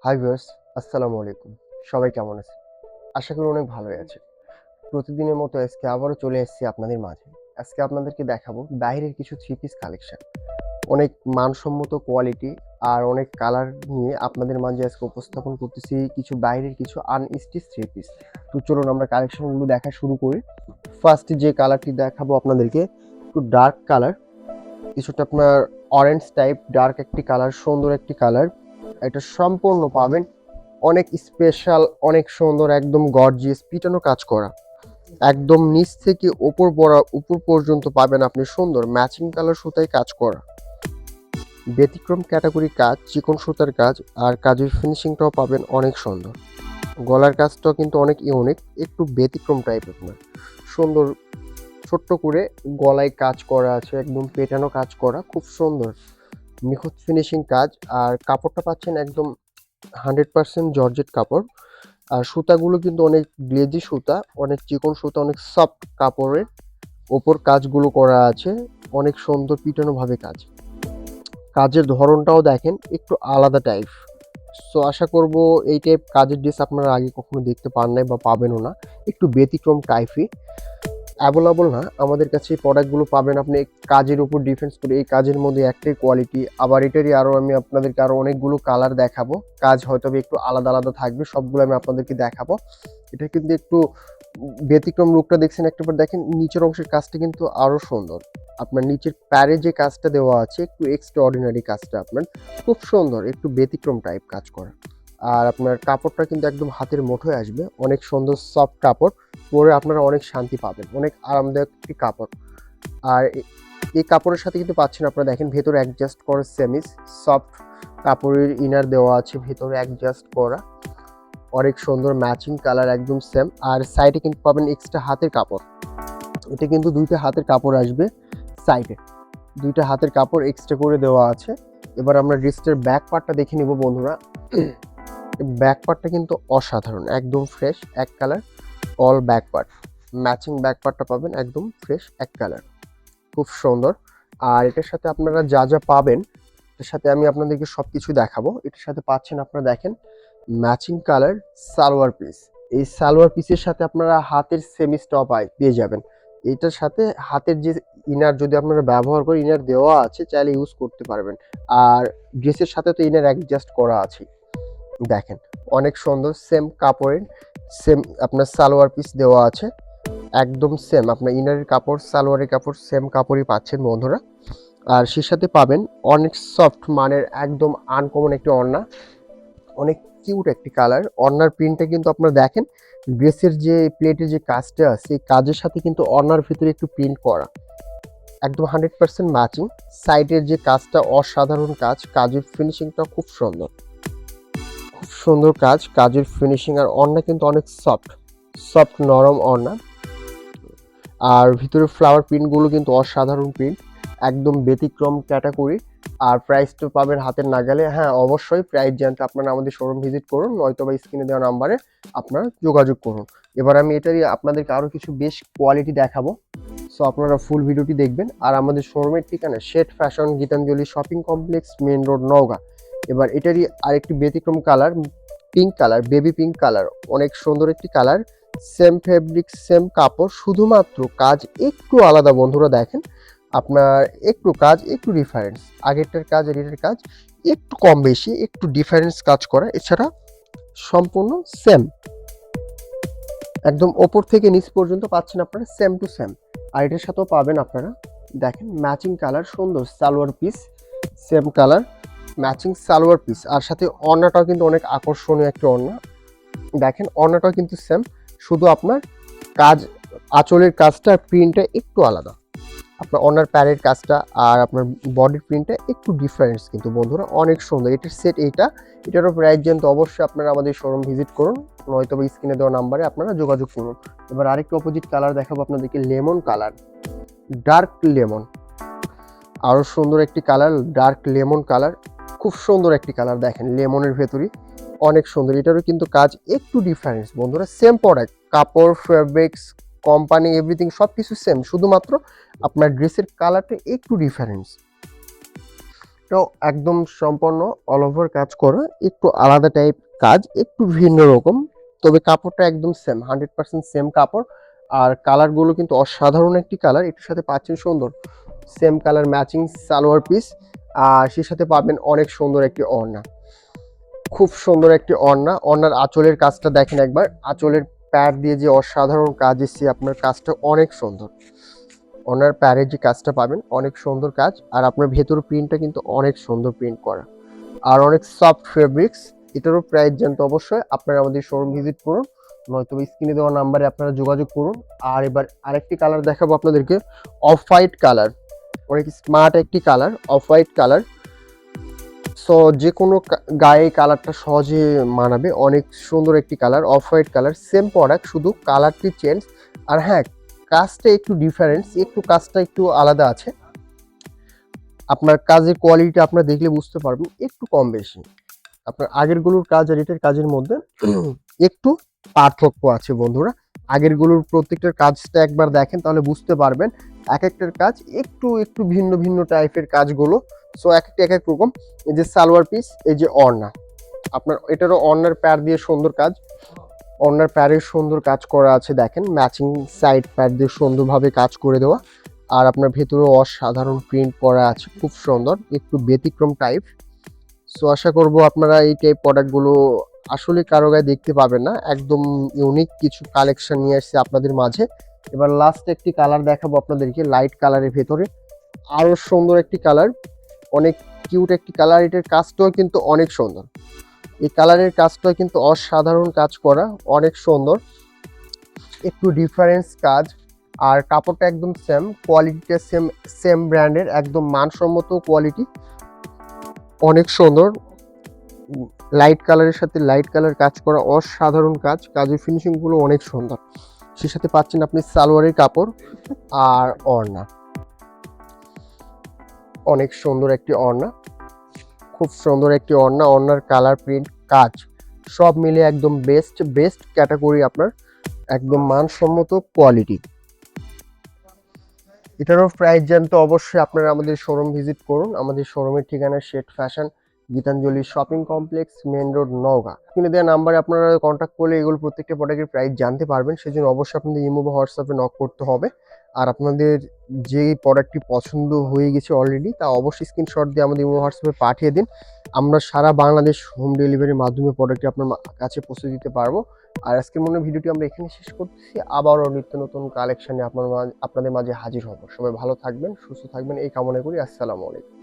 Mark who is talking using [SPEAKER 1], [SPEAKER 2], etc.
[SPEAKER 1] Hi viewers, আসসালামু আলাইকুম। সবাই কেমন আছেন? আশা করি অনেক ভালোই আছেন। প্রতিদিনের মতো আজকে আবারও চলে এসেছি আপনাদের মাঝে। আজকে আপনাদেরকে দেখাবো বাইরের কিছু থ্রি পিস কালেকশন। অনেক মানসম্মত কোয়ালিটি আর অনেক কালার নিয়ে আপনাদের মাঝে আজকে উপস্থাপন করতেছি কিছু বাইরের কিছু আনস্টিচ থ্রি পিস। তো চলুন আমরা কালেকশনগুলো দেখা শুরু করি। ফার্স্ট যে কালারটি দেখাবো আপনাদেরকে একটু ডার্ক কালার, কিছুটা আপনার অরেঞ্জ টাইপ ডার্ক একটি কালার, সুন্দর একটি কালার। এটা সম্পূর্ণ পাবেন অনেক স্পেশাল, অনেক সুন্দর, একদম গর্জিয়াস পিটানো কাজ করা। একদম নিচ থেকে উপর পর্যন্ত পাবেন আপনি সুন্দর ম্যাচিং কালার সুতায় কাজ করা। ব্যতিক্রম ক্যাটাগরি কাজ, চিকন সুতার কাজ, আর কাজের ফিনিশিংটাও পাবেন অনেক সুন্দর। গলার কাজটাও কিন্তু অনেক ইউনিক, একটু ব্যতিক্রম টাইপের আপনার সুন্দর ছোট্ট করে গলায় কাজ করা আছে, একদম পেটানো কাজ করা, খুব সুন্দর নিখুঁত ফিনিশিং কাজ। আর কাপড়টা পাচ্ছেন একদম 100% জর্জেট কাপড়। আর সুতাগুলো কিন্তু অনেক গ্লেজি সুতা, অনেক চিকন সুতা, অনেক সফট কাপড়ের ওপর কাজগুলো করা আছে, অনেক সুন্দর পিটানোভাবে কাজ। কাজের ধরনটাও দেখেন একটু আলাদা টাইপ। সো আশা করব এই টাইপ কাজের ড্রেস আপনারা আগে কখনো দেখতে পান নাই বা পাবেনও না, একটু ব্যতিক্রম টাইপই। অ্যাভেলেবল না আমাদের কাছে এই প্রোডাক্টগুলো পাবেন আপনি কাজের উপর ডিফেন্স করে। এই কাজের মধ্যে একটাই কোয়ালিটি, আবার এটারই আরও আমি আপনাদেরকে আরও অনেকগুলো কালার দেখাবো। কাজ হয়তো একটু আলাদা আলাদা থাকবে, সবগুলো আমি আপনাদেরকে দেখাবো। এটা কিন্তু একটু ব্যতিক্রম লুকটা দেখছেন, একটাবার দেখেন নিচের অংশের কাজটা কিন্তু আরও সুন্দর। আপনার নিচের প্যারে যে কাজটা দেওয়া আছে একটু এক্সট্রা অর্ডিনারি কাজটা আপনার খুব সুন্দর, একটু ব্যতিক্রম টাইপ কাজ করা। আর আপনার কাপড়টা কিন্তু একদম হাতের মুঠোয় আসবে, অনেক সুন্দর সফট কাপড়, পরে আপনারা অনেক শান্তি পাবেন, অনেক আরামদায়ক একটি কাপড়। আর এই কাপড়ের সাথে কিন্তু পাচ্ছেন আপনারা দেখেন ভেতরে অ্যাডজাস্ট করা সেমিস সফট কাপড়ের ইনার দেওয়া আছে, ভেতরে অ্যাডজাস্ট করা অনেক সুন্দর ম্যাচিং কালার একদম সেম। আর সাইডে কিন্তু পাবেন এক্সট্রা হাতের কাপড়। এটা কিন্তু দুইটা হাতের কাপড় আসবে, সাইডে দুইটা হাতের কাপড় এক্সট্রা করে দেওয়া আছে। এবার আমরা ড্রেসটার ব্যাক পার্টটা দেখে নিব বন্ধুরা। ব্যাক পার্টটা কিন্তু অসাধারণ, একদম ফ্রেশ এক colour all back part, matching back পার্টটা পাবেন একদম ফ্রেশ এক কালার, খুব সুন্দর। আর এটার সাথে আপনারা যা যা পাবেন, এটার সাথে আমি আপনাদেরকে সব কিছু দেখাবো। এটার সাথে পাচ্ছেন আপনারা দেখেন ম্যাচিং কালার সালোয়ার পিস। এই সালোয়ার পিসের সাথে আপনারা হাতের সেমি স্টপ পেয়ে যাবেন। এটার সাথে হাতের যে ইনার যদি আপনারা ব্যবহার করে, ইনার দেওয়া আছে, চাইলে ইউজ করতে পারবেন। আর ড্রেসের সাথে তো ইনার অ্যাডজাস্ট করা আছে। দেখেন অনেক সুন্দর সেম কাপড়ের সেম আপনার সালোয়ার পিস দেওয়া আছে, একদম সেম আপনার ইনারের কাপড় সালোয়ারের কাপড় সেম কাপড়ই পাচ্ছেন বন্ধুরা। আর সে সাথে পাবেন অনেক সফট মানের একদম আনকমন একটি ওড়না, অনেক কিউট একটি কালার। ওড়নার প্রিন্টটা কিন্তু আপনারা দেখেন ড্রেসের যে প্লেটের যে কাজটা আছে, এই কাজের সাথে কিন্তু ওড়নার ভিতরে একটু প্রিন্ট করা, একদম 100% ম্যাচিং। সাইডের যে কাজটা অসাধারণ কাজ, কাজের ফিনিশিংটা খুব সুন্দর, খুব সুন্দর কাজ, কাজের ফিনিশিং। আর ওড়না কিন্তু অনেক সফট সফট নরম ওড়না। আর ভিতরে ফ্লাওয়ার প্রিন্টগুলো কিন্তু অসাধারণ প্রিন্ট, একদম ব্যতিক্রম ক্যাটাগরি। আর প্রাইসটা পাবেন হাতের নাগালে। হ্যাঁ অবশ্যই প্রাইস জানতে আপনারা আমাদের শোরুম ভিজিট করুন, নয়তো বা স্ক্রিনে দেওয়া নাম্বারে আপনারা যোগাযোগ করুন। এবার আমি এটারই আপনাদেরকে আরও কিছু বেশ কোয়ালিটি দেখাবো, সো আপনারা ফুল ভিডিওটি দেখবেন। আর আমাদের শোরুমের ঠিকানা Sheth fashion, Gitanjali shopping complex, main road, Naogaon. এবার এটারই আরেকটি ব্যতিক্রম colour, pink colour, baby pink colour, অনেক সুন্দর একটি কালার, সেম ফেব্রিক সেম কাপড়, শুধুমাত্র কাজ একটু আলাদা বন্ধুরা। দেখেন আপনার একটু কাজ একটু ডিফারেন্স, আগেরটার কাজ আর এটার কাজ একটু কম বেশি, একটু ডিফারেন্স কাজ করা, এছাড়া সম্পূর্ণ সেম। একদম ওপর থেকে নিচ পর্যন্ত পাচ্ছেন আপনারা সেম টু সেম। আর এটার সাথেও পাবেন আপনারা দেখেন ম্যাচিং কালার, সুন্দর salwar piece, same colour matching salwar piece. আর সাথে ওড়নাটাও কিন্তু অনেক আকর্ষণীয় একটা ওড়না। দেখেন ওড়নাটাও কিন্তু সেম, শুধু আপনার কাজ আঁচলের কাজটা প্রিন্টটা একটু আলাদা, আপনার ওড়নার প্যারের কাজটা আর আপনার বডির প্রিন্টটা একটু ডিফারেন্স কিন্তু বন্ধুরা অনেক সুন্দর। এটার সেট এটারও প্রাইস জানতে অবশ্যই আপনারা আমাদের শোরুম ভিজিট করুন, নয়তো বা স্ক্রিনে দেওয়া নাম্বারে আপনারা যোগাযোগ করুন। এবার আরেকটু অপোজিট কালার দেখাবো আপনাদেরকে, লেমন কালার, ডার্ক লেমন, আরও সুন্দর একটি কালার ডার্ক লেমন কালার, খুব সুন্দর একটি কালার। দেখেন লেমনের ভেতরই অনেক সুন্দর, এটারও কিন্তু কাজ একটু ডিফারেন্স বন্ধুরা। সেম প্রোডাক্ট, কাপড় ফেব্রিক্স কোম্পানি এভরিথিং সব কিছু সেম, শুধুমাত্র আপনার ড্রেসের কালারটা একটু ডিফারেন্স। এটাও একদম সম্পূর্ণ অল ওভার কাজ করা, একটু আলাদা টাইপ কাজ, একটু ভিন্ন রকম, তবে কাপড়টা একদম সেম, 100% সেম কাপড়। আর কালারগুলো কিন্তু অসাধারণ একটি কালার, এটার সাথে পাচ্ছেন সুন্দর same colour matching salwar piece, আর সেই সাথে পাবেন অনেক সুন্দর একটি ওড়না, খুব সুন্দর একটি ওড়না। ওড়নার আঁচলের কাজটা দেখেন একবার, আঁচলের প্যাড দিয়ে যে অসাধারণ কাজ এসেছে, আপনার কাজটা অনেক সুন্দর। ওনার প্যারের যে কাজটা পাবেন অনেক সুন্দর কাজ, আর আপনার ভেতর প্রিন্টটা কিন্তু অনেক সুন্দর প্রিন্ট করা, আর অনেক সফট ফেব্রিক্স। এটারও প্রাইস জানতে অবশ্যই আপনারা আমাদের শোরুম ভিজিট করুন, নয়তো স্ক্রিনে দেওয়া নাম্বারে আপনারা যোগাযোগ করুন। আর এবার আরেকটি কালার দেখাবো আপনাদেরকে, অফ হোয়াইট কালার, অনেক স্মার্ট একটি colour, off white colour. So যে কোনো গায়ে কালারটা সহজে মানাবে, অনেক সুন্দর একটি colour, off white colour, same product, শুধু কালারটি চেঞ্জ। আর হ্যাঁ, কাজটা একটু ডিফারেন্স, একটু কাজটা একটু আলাদা আছে, আপনার কাজের কোয়ালিটি আপনারা দেখলে বুঝতে পারবেন একটু কম বেশি। আপনার আগেরগুলোর কাজ আর এটার কাজের মধ্যে একটু পার্থক্য আছে বন্ধুরা। আগেরগুলোর প্রত্যেকটার কাজটা একবার দেখেন তাহলে বুঝতে পারবেন, এক একটার কাজ একটু একটু ভিন্ন ভিন্ন টাইপের কাজগুলো। সো এক একটা এক এক রকম। এই যে সালোয়ার পিস, এই যে ওড়না, আপনার এটারও ওড়নার প্যাড দিয়ে সুন্দর কাজ, ওড়নার প্যাডের সুন্দর কাজ করা আছে, দেখেন ম্যাচিং সাইড প্যাড দিয়ে সুন্দরভাবে কাজ করে দেওয়া। আর আপনার ভেতরেও অসাধারণ প্রিন্ট করা আছে, খুব সুন্দর, একটু ব্যতিক্রম টাইপ। সো আশা করব আপনারা এই টাইপ প্রোডাক্টগুলো আসলে কারো গায়ে দেখতে পাবেন না, একদম ইউনিক কিছু কালেকশন নিয়ে আসছে আপনাদের মাঝে। এবার লাস্ট একটি কালার দেখাবো আপনাদেরকে, লাইট কালারের ভেতরে আরো সুন্দর একটি কালার, অনেক কিউট একটি কালার। এটার কাজটাও কিন্তু অনেক সুন্দর, এই কালারের কাজটাও কিন্তু অসাধারণ কাজ করা, অনেক সুন্দর, একটু ডিফারেন্স কাজ। আর কাপড়টা একদম সেম, কোয়ালিটিটা সেম, সেম ব্র্যান্ডের, একদম মানসম্মত কোয়ালিটি, অনেক সুন্দর। লাইট কালারের সাথে লাইট কালার কাজ করা, অসাধারণ কাজ, কাজের ফিনিশিংগুলো অনেক সুন্দর। সে সাথে পাচ্ছেন আপনি সালোয়ারের কাপড় আর ওড়না, অনেক সুন্দর একটি ওড়না, খুব সুন্দর একটি ওড়না। ওড়নার কালার, প্রিন্ট, কাজ সব মিলে একদম বেস্ট বেস্ট ক্যাটাগরি, আপনার একদম মানসম্মত কোয়ালিটি। এটারও প্রাইস জানতে অবশ্যই আপনারা আমাদের শোরুম ভিজিট করুন। আমাদের শোরুমের ঠিকানা Sheth fashion, Gitanjali shopping complex, main road, Naogaon. স্ক্রিনে দেওয়া নাম্বারে আপনারা কন্ট্যাক্ট করলে এগুলো প্রত্যেকটা প্রোডাক্টের প্রাইস জানতে পারবেন। সেজন্য অবশ্যই আপনাদের ইমো বা হোয়াটসঅ্যাপে নক করতে হবে। আর আপনাদের যে প্রোডাক্টটি পছন্দ হয়ে গেছে অলরেডি, তা অবশ্যই স্ক্রিনশট দিয়ে আমাদের ইমো হোয়াটসঅ্যাপে পাঠিয়ে দিন। আমরা সারা বাংলাদেশ হোম ডেলিভারির মাধ্যমে প্রোডাক্টটি আপনার কাছে পৌঁছে দিতে পারবো। আর আজকের মনে ভিডিওটি আমরা এখানে শেষ করতেছি, আবারও নিত্য নতুন কালেকশনে আপনাদের মাঝে হাজির হব। সবাই ভালো থাকবেন, সুস্থ থাকবেন এই কামনা করি। আসসালামু আলাইকুম।